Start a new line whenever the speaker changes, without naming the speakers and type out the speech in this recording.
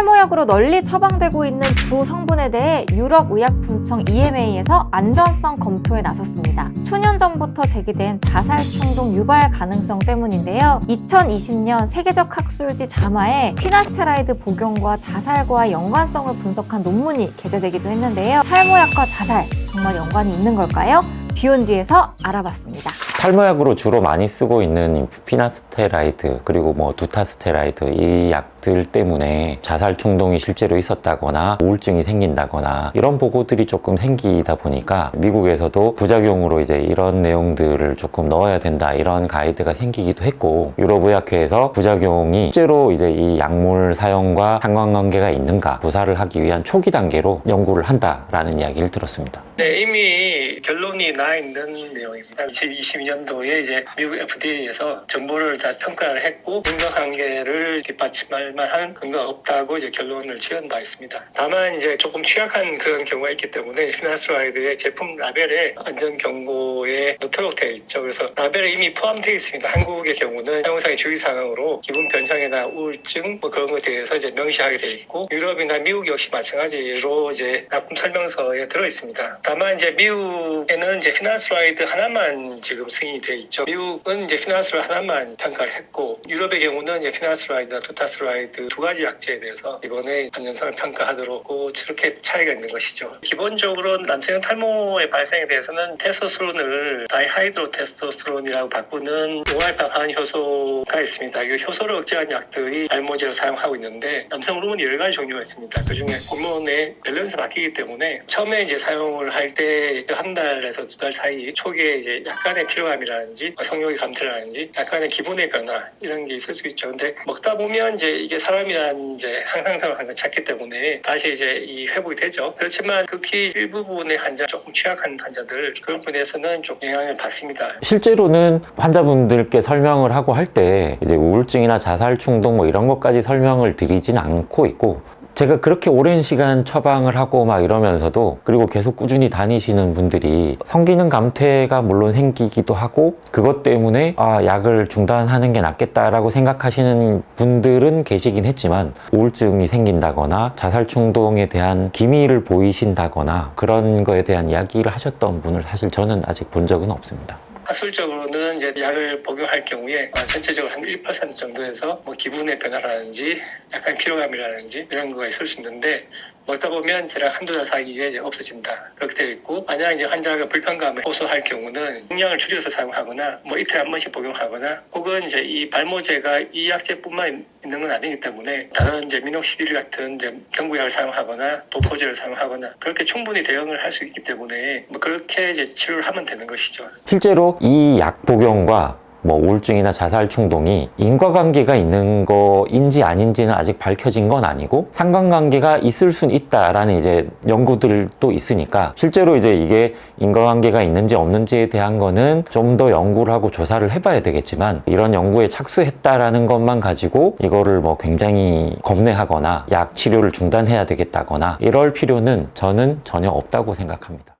탈모약으로 널리 처방되고 있는 두 성분에 대해 유럽의약품청 EMA에서 안전성 검토에 나섰습니다. 수년 전부터 제기된 자살 충동 유발 가능성 때문인데요. 2020년 세계적 학술지 자마에 피나스테라이드 복용과 자살과의 연관성을 분석한 논문이 게재되기도 했는데요. 탈모약과 자살 정말 연관이 있는 걸까요? 비욘디에서 알아봤습니다.
탈모약으로 주로 많이 쓰고 있는 피나스테라이드 그리고 두타스테라이드 이 약들 때문에 자살 충동이 실제로 있었다거나 우울증이 생긴다거나 이런 보고들이 조금 생기다 보니까 미국에서도 부작용으로 이제 이런 내용들을 조금 넣어야 된다 이런 가이드가 생기기도 했고, 유럽의학회에서 부작용이 실제로 이제 이 약물 사용과 상관관계가 있는가 조사를 하기 위한 초기 단계로 연구를 한다라는 이야기를 들었습니다.
네, 이미 결론이 나 있는 내용입니다. 2022년도에 이제 미국 FDA에서 정보를 다 평가를 했고 인과관계를 뒷받침할 만한 근거가 없다고 이제 결론을 지은 바 있습니다. 다만 이제 조금 취약한 그런 경우가 있기 때문에 피나스테라이드의 제품 라벨에 안전 경고에 넣도록 되어 있죠. 그래서 라벨에 이미 포함되어 있습니다. 한국의 경우는 사용상의 주의사항으로 기분 변형이나 우울증 그런 것에 대해서 이제 명시하게 되어 있고, 유럽이나 미국 역시 마찬가지로 이제 약품 설명서에 들어 있습니다. 다만 이제 미국에는 이제 피나스테라이드 하나만 지금 승인이 되어 있죠. 미국은 이제 피나스테라이드 하나만 평가를 했고, 유럽의 경우는 이제 피나스테라이드나 두타스테라이드 두 가지 약제에 대해서 이번에 안전성을 평가하도록 저렇게 차이가 있는 것이죠. 기본적으로 남성 탈모의 발생에 대해서는 테스토스테론을 다이하이드로 테스토스테론이라고 바꾸는 용활 방한 효소가 있습니다. 이 효소를 억제하는 약들이 알모제로 사용하고 있는데, 남성 호르몬이 여러 가지 종류가 있습니다. 그중에 호르몬의 밸런스가 바뀌기 때문에 처음에 이제 사용을 할 때 한 달에서 두 달 사이 초기에 이제 약간의 피로감이라든지 성욕의 감퇴라든지 약간의 기분의 변화 이런 게 있을 수 있죠. 근데 먹다 보면 이제 이게 사람이란 이제 항상성을 항상 찾기 때문에 다시 이제 이 회복이 되죠. 그렇지만 극히 일부분의 환자, 조금 취약한 환자들 그런 분에서는 좀 영향을 받습니다.
실제로는 환자분들께 설명을 하고 할 때 이제 우울증이나 자살 충동 이런 것까지 설명을 드리진 않고 있고, 제가 그렇게 오랜 시간 처방을 하고 막 이러면서도, 그리고 계속 꾸준히 다니시는 분들이 성기능 감퇴가 물론 생기기도 하고 그것 때문에 약을 중단하는 게 낫겠다라고 생각하시는 분들은 계시긴 했지만, 우울증이 생긴다거나 자살 충동에 대한 기미를 보이신다거나 그런 거에 대한 이야기를 하셨던 분을 사실 저는 아직 본 적은 없습니다.
학술적으로는 이제 약을 복용할 경우에 전체적으로 한 1% 정도에서 기분의 변화라든지 약간 피로감이라든지 이런 거가 있을 수 있는데, 먹다 보면 대략 한두 달 사이에 이제 없어진다 그렇게 되어 있고, 만약 이제 환자가 불편감을 호소할 경우는 용량을 줄여서 사용하거나 이틀에 한 번씩 복용하거나, 혹은 이제 이 발모제가 이 약제뿐만 있는 건 아니기 때문에 다른 이제 미녹시딜 같은 이제 경구약을 사용하거나 도포제를 사용하거나 그렇게 충분히 대응을 할 수 있기 때문에 그렇게 이제 치료를 하면 되는 것이죠.
실제로 이 약 복용과 우울증이나 자살 충동이 인과관계가 있는 거인지 아닌지는 아직 밝혀진 건 아니고, 상관관계가 있을 순 있다라는 이제 연구들도 있으니까, 실제로 이제 이게 인과관계가 있는지 없는지에 대한 거는 좀 더 연구를 하고 조사를 해봐야 되겠지만, 이런 연구에 착수했다라는 것만 가지고 이거를 굉장히 겁내하거나 약 치료를 중단해야 되겠다거나 이럴 필요는 저는 전혀 없다고 생각합니다.